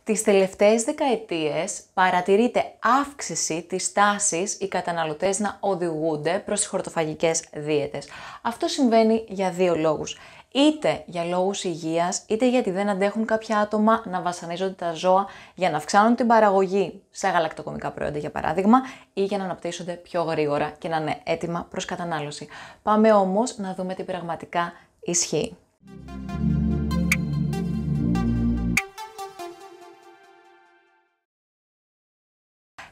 Τις τελευταίες δεκαετίες παρατηρείται αύξηση της τάσης οι καταναλωτές να οδηγούνται προς τις χορτοφαγικές δίαιτες. Αυτό συμβαίνει για δύο λόγους. Είτε για λόγους υγείας, είτε γιατί δεν αντέχουν κάποια άτομα να βασανίζονται τα ζώα για να αυξάνουν την παραγωγή σε γαλακτοκομικά προϊόντα, για παράδειγμα, ή για να αναπτύσσονται πιο γρήγορα και να είναι έτοιμα προς κατανάλωση. Πάμε όμως να δούμε τι πραγματικά ισχύει.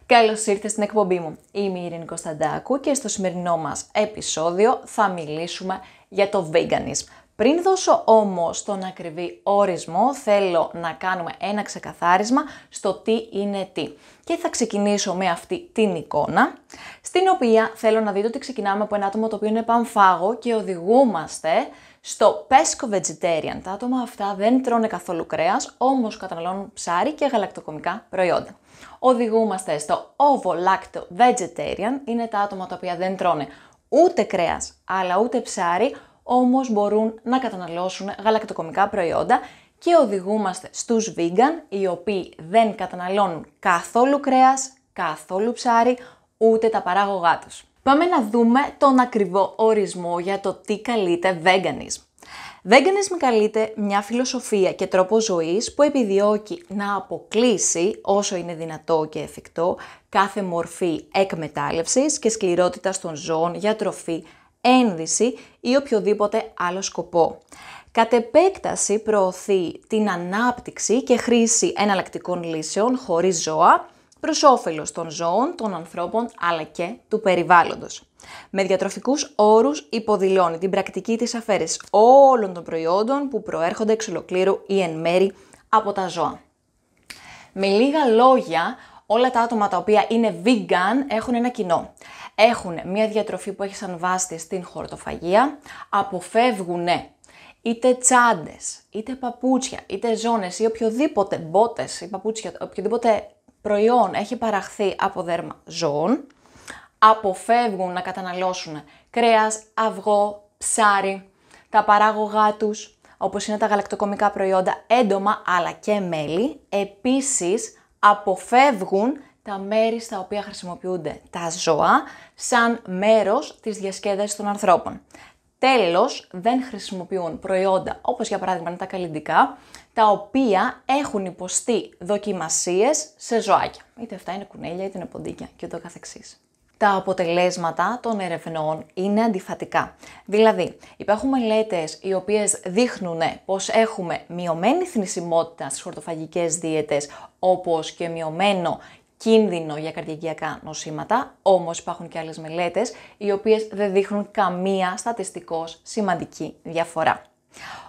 Καλώς ήρθες στην εκπομπή μου. Είμαι η Ειρήνη Κωνσταντάκου και στο σημερινό μας επεισόδιο θα μιλήσουμε για το veganism. Πριν δώσω όμως τον ακριβή ορισμό, θέλω να κάνουμε ένα ξεκαθάρισμα στο τι είναι τι. Και θα ξεκινήσω με αυτή την εικόνα, στην οποία θέλω να δείτε ότι ξεκινάμε από ένα άτομο το οποίο είναι πανφάγο και οδηγούμαστε στο pesco vegetarian. Τα άτομα αυτά δεν τρώνε καθόλου κρέας, όμως καταναλώνουν ψάρι και γαλακτοκομικά προϊόντα. Οδηγούμαστε στο ovo-lacto vegetarian, είναι τα άτομα τα οποία δεν τρώνε ούτε κρέας αλλά ούτε ψάρι, όμως μπορούν να καταναλώσουν γαλακτοκομικά προϊόντα, και οδηγούμαστε στους vegan, οι οποίοι δεν καταναλώνουν καθόλου κρέας, καθόλου ψάρι, ούτε τα παράγωγά τους. Πάμε να δούμε τον ακριβό ορισμό για το τι καλείται veganism. Veganism καλείται μια φιλοσοφία και τρόπο ζωής που επιδιώκει να αποκλείσει όσο είναι δυνατό και εφικτό κάθε μορφή εκμετάλλευσης και σκληρότητας των ζώων για τροφή, ένδυση ή οποιοδήποτε άλλο σκοπό. Κατ' επέκταση προωθεί την ανάπτυξη και χρήση εναλλακτικών λύσεων χωρίς ζώα, προς όφελος των ζώων, των ανθρώπων αλλά και του περιβάλλοντος. Με διατροφικούς όρους υποδηλώνει την πρακτική της αφαίρεσης όλων των προϊόντων που προέρχονται εξ ολοκλήρου ή εν μέρη από τα ζώα. Με λίγα λόγια, όλα τα άτομα τα οποία είναι vegan έχουν ένα κοινό. Έχουν μια διατροφή που έχει σαν βάση στην χορτοφαγία, αποφεύγουν είτε τσάντες, είτε παπούτσια, είτε ζώνες ή οποιοδήποτε μπότες ή παπούτσια, οποιοδήποτε προϊόν έχει παραχθεί από δέρμα ζώων, αποφεύγουν να καταναλώσουν κρέας, αυγό, ψάρι, τα παράγωγά τους, όπως είναι τα γαλακτοκομικά προϊόντα, έντομα αλλά και μέλι. Επίσης, αποφεύγουν τα μέρη στα οποία χρησιμοποιούνται τα ζώα σαν μέρος της διασκέδασης των ανθρώπων. Τέλος, δεν χρησιμοποιούν προϊόντα όπως για παράδειγμα τα καλλυντικά, τα οποία έχουν υποστεί δοκιμασίες σε ζωάκια. Είτε αυτά είναι κουνέλια, είτε είναι ποντίκια και ούτω καθεξής. Τα αποτελέσματα των ερευνών είναι αντιφατικά. Δηλαδή, υπάρχουν μελέτες οι οποίες δείχνουν πως έχουμε μειωμένη θνησιμότητα στις χορτοφαγικές δίαιτες, όπως και μειωμένο κίνδυνο για καρδιακά νοσήματα, όμως υπάρχουν και άλλες μελέτες οι οποίες δεν δείχνουν καμία στατιστικώς σημαντική διαφορά.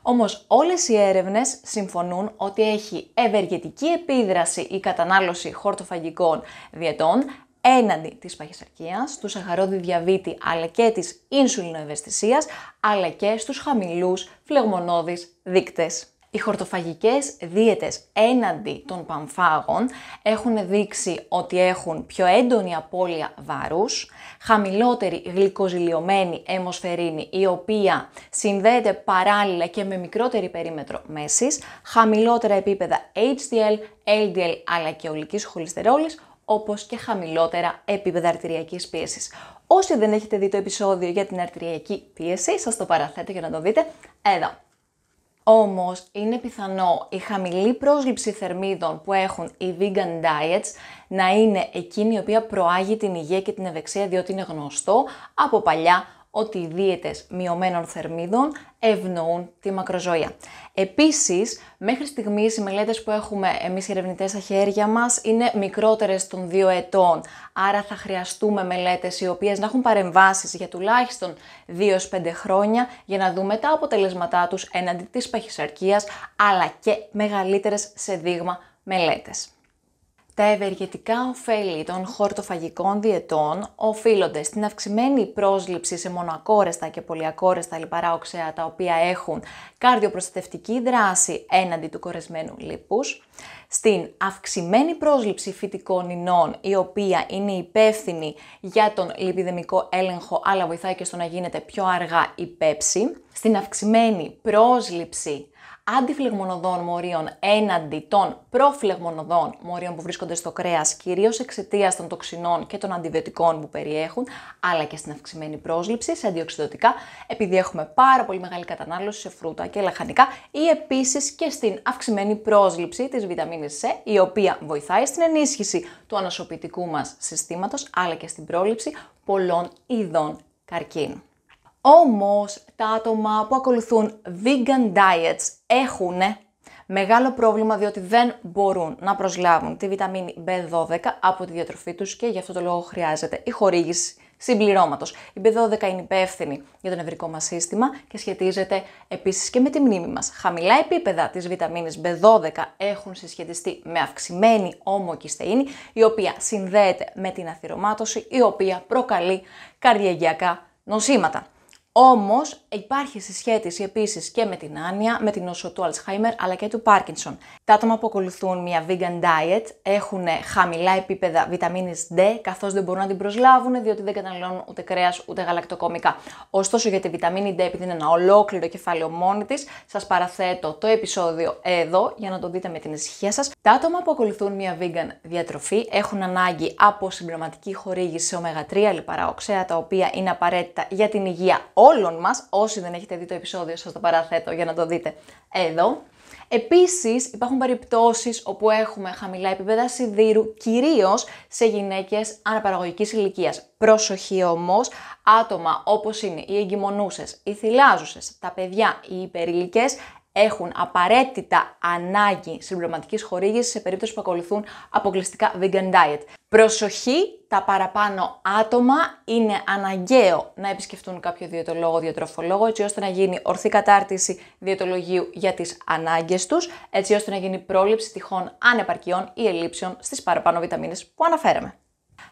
Όμως όλες οι έρευνες συμφωνούν ότι έχει ευεργετική επίδραση η κατανάλωση χορτοφαγικών διαιτών έναντι της παχυσαρκίας, του σαχαρόδι διαβήτη αλλά και της ίνσουλινοευαισθησίας, αλλά και στους χαμηλούς φλεγμονώδεις δείκτες. Οι χορτοφαγικές δίαιτες έναντι των πανφάγων έχουν δείξει ότι έχουν πιο έντονη απώλεια βάρους, χαμηλότερη γλυκοζηλιωμένη αιμοσφαιρίνη, η οποία συνδέεται παράλληλα και με μικρότερη περίμετρο μέσης, χαμηλότερα επίπεδα HDL, LDL αλλά και ολικής χολυστερόλης, όπως και χαμηλότερα επίπεδα αρτηριακής πίεσης. Όσοι δεν έχετε δει το επεισόδιο για την αρτηριακή πίεση, σας το παραθέτω για να το δείτε εδώ. Όμως είναι πιθανό η χαμηλή πρόσληψη θερμίδων που έχουν οι vegan diets να είναι εκείνη η οποία προάγει την υγεία και την ευεξία, διότι είναι γνωστό από παλιά ότι οι δίαιτες μειωμένων θερμίδων ευνοούν τη μακροζωία. Επίσης, μέχρι στιγμής οι μελέτες που έχουμε εμείς οι ερευνητές στα χέρια μας είναι μικρότερες των 2 ετών. Άρα θα χρειαστούμε μελέτες οι οποίες να έχουν παρεμβάσεις για τουλάχιστον 2-5 χρόνια για να δούμε τα αποτελέσματά τους έναντι της παχυσαρκίας, αλλά και μεγαλύτερες σε δείγμα μελέτες. Τα ευεργετικά ωφέλη των χορτοφαγικών διαιτών οφείλονται στην αυξημένη πρόσληψη σε μονοακόρεστα και πολυακόρεστα λιπαρά οξέα, τα οποία έχουν καρδιοπροστατευτική δράση έναντι του κορεσμένου λίπους, στην αυξημένη πρόσληψη φυτικών ινών, η οποία είναι υπεύθυνη για τον λιπιδαιμικό έλεγχο, αλλά βοηθάει και στο να γίνεται πιο αργά η πέψη, στην αυξημένη πρόσληψη αντιφλεγμονωδών μορίων έναντι των προφλεγμονωδών μορίων που βρίσκονται στο κρέας, κυρίως εξαιτίας των τοξινών και των αντιβιωτικών που περιέχουν, αλλά και στην αυξημένη πρόσληψη σε αντιοξυδωτικά, επειδή έχουμε πάρα πολύ μεγάλη κατανάλωση σε φρούτα και λαχανικά, ή επίσης και στην αυξημένη πρόσληψη της βιταμίνης C, η οποία βοηθάει στην ενίσχυση του ανοσοποιητικού μας συστήματος, αλλά και στην πρόληψη πολλών ειδών καρκίνου. Όμως, τα άτομα που ακολουθούν vegan diets έχουν μεγάλο πρόβλημα, διότι δεν μπορούν να προσλάβουν τη βιταμίνη B12 από τη διατροφή τους και γι' αυτό το λόγο χρειάζεται η χορήγηση συμπληρώματος. Η B12 είναι υπεύθυνη για το νευρικό μας σύστημα και σχετίζεται επίσης και με τη μνήμη μας. Χαμηλά επίπεδα της βιταμίνης B12 έχουν συσχετιστεί με αυξημένη ομοκυστεΐνη, η οποία συνδέεται με την αθυρωμάτωση, η οποία προκαλεί καρδιαγγειακά νοσήματα. Όμως υπάρχει συσχέτιση επίσης και με την άνοια, με την νόσο του Alzheimer αλλά και του Parkinson. Τα άτομα που ακολουθούν μια vegan diet έχουν χαμηλά επίπεδα βιταμίνης D, καθώς δεν μπορούν να την προσλάβουν διότι δεν καταναλώνουν ούτε κρέας ούτε γαλακτοκομικά. Ωστόσο, για τη βιταμίνη D, επειδή είναι ένα ολόκληρο κεφάλαιο μόνη της, σας παραθέτω το επεισόδιο εδώ για να το δείτε με την ησυχία σας. Τα άτομα που ακολουθούν μια vegan διατροφή έχουν ανάγκη από συμπληρωματική χορήγηση σε ω3 λιπαρά οξέα, τα οποία είναι απαραίτητα για την υγεία όλων μας. Όσοι δεν έχετε δει το επεισόδιο, σας το παραθέτω για να το δείτε εδώ. Επίσης, υπάρχουν περιπτώσεις όπου έχουμε χαμηλά επίπεδα σιδήρου, κυρίως σε γυναίκες αναπαραγωγικής ηλικίας. Προσοχή όμως, άτομα όπως είναι οι εγκυμονούσες, οι θυλάζουσες, τα παιδιά, οι υπερήλικες, έχουν απαραίτητα ανάγκη συμπληρωματικής χορήγησης σε περίπτωση που ακολουθούν αποκλειστικά vegan diet. Προσοχή, τα παραπάνω άτομα είναι αναγκαίο να επισκεφτούν κάποιο διαιτολόγο, διατροφολόγο, έτσι ώστε να γίνει ορθή κατάρτιση διαιτολογίου για τις ανάγκες τους, έτσι ώστε να γίνει πρόληψη τυχόν ανεπαρκειών ή ελλείψεων στις παραπάνω βιταμίνες που αναφέραμε.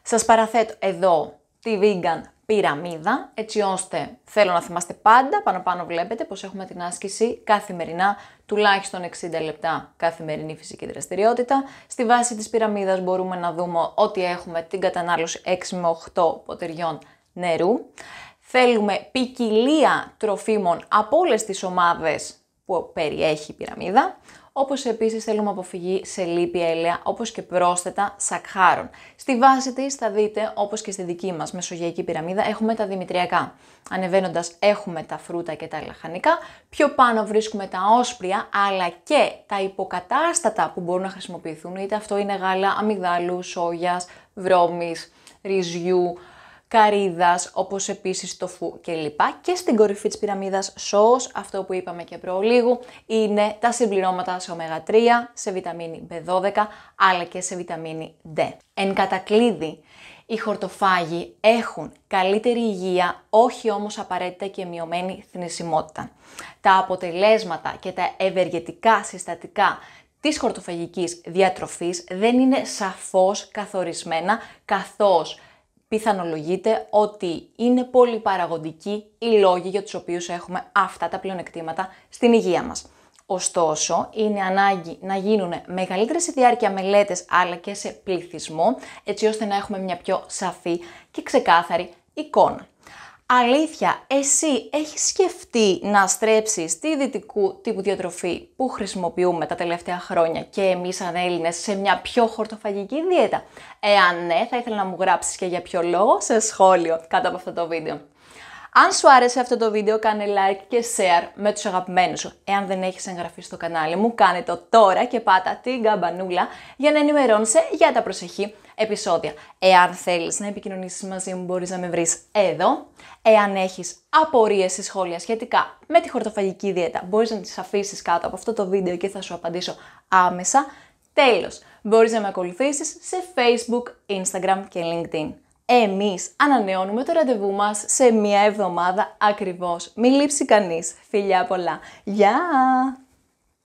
Σας παραθέτω εδώ τη vegan πυραμίδα, έτσι ώστε θέλω να θυμάστε πάντα, πάνω βλέπετε πως έχουμε την άσκηση καθημερινά, τουλάχιστον 60 λεπτά καθημερινή φυσική δραστηριότητα. Στη βάση της πυραμίδας μπορούμε να δούμε ότι έχουμε την κατανάλωση 6 με 8 ποτηριών νερού. Θέλουμε ποικιλία τροφίμων από όλες τις ομάδες που περιέχει η πυραμίδα. Όπως επίσης θέλουμε αποφυγή σε λίπη, έλαια, όπως και πρόσθετα σακχάρων. Στη βάση της θα δείτε, όπως και στη δική μας μεσογειακή πυραμίδα, έχουμε τα δημητριακά. Ανεβαίνοντας έχουμε τα φρούτα και τα λαχανικά, πιο πάνω βρίσκουμε τα όσπρια, αλλά και τα υποκατάστατα που μπορούν να χρησιμοποιηθούν, είτε αυτό είναι γάλα αμυγδάλου, σόγιας, βρώμης, ρυζιού, καρύδας, όπως επίσης τοφού κλπ. Και στην κορυφή της πυραμίδας σως, αυτό που είπαμε και προλίγου, είναι τα συμπληρώματα σε ω3, σε βιταμίνη B12, αλλά και σε βιταμίνη D. Εν κατακλείδη, οι χορτοφάγοι έχουν καλύτερη υγεία, όχι όμως απαραίτητα και μειωμένη θνησιμότητα. Τα αποτελέσματα και τα ευεργετικά συστατικά της χορτοφαγικής διατροφής δεν είναι σαφώς καθορισμένα, καθώς πιθανολογείται ότι είναι πολυπαραγοντικοί οι λόγοι για τους οποίους έχουμε αυτά τα πλεονεκτήματα στην υγεία μας. Ωστόσο, είναι ανάγκη να γίνουν μεγαλύτερες σε διάρκεια μελέτες αλλά και σε πληθυσμό, έτσι ώστε να έχουμε μια πιο σαφή και ξεκάθαρη εικόνα. Αλήθεια, εσύ έχεις σκεφτεί να στρέψεις τη δυτικού τύπου διατροφή που χρησιμοποιούμε τα τελευταία χρόνια και εμείς σαν Έλληνες σε μια πιο χορτοφαγική δίαιτα? Εάν ναι, θα ήθελα να μου γράψεις και για ποιο λόγο σε σχόλιο κάτω από αυτό το βίντεο. Αν σου άρεσε αυτό το βίντεο, κάνε like και share με τους αγαπημένους σου. Εάν δεν έχεις εγγραφεί στο κανάλι μου, κάνε το τώρα και πάτα την καμπανούλα για να ενημερώνεσαι για τα προσεχή επεισόδια. Εάν θέλεις να επικοινωνήσεις μαζί μου, μπορείς να με βρεις εδώ. Εάν έχεις απορίες ή σχόλια σχετικά με τη χορτοφαγική δίαιτα, μπορείς να τις αφήσεις κάτω από αυτό το βίντεο και θα σου απαντήσω άμεσα. Τέλος, μπορείς να με ακολουθήσεις σε Facebook, Instagram και LinkedIn. Εμείς ανανεώνουμε το ραντεβού μας σε μία εβδομάδα ακριβώς. Μην λείψει κανείς. Φιλιά πολλά. Γεια!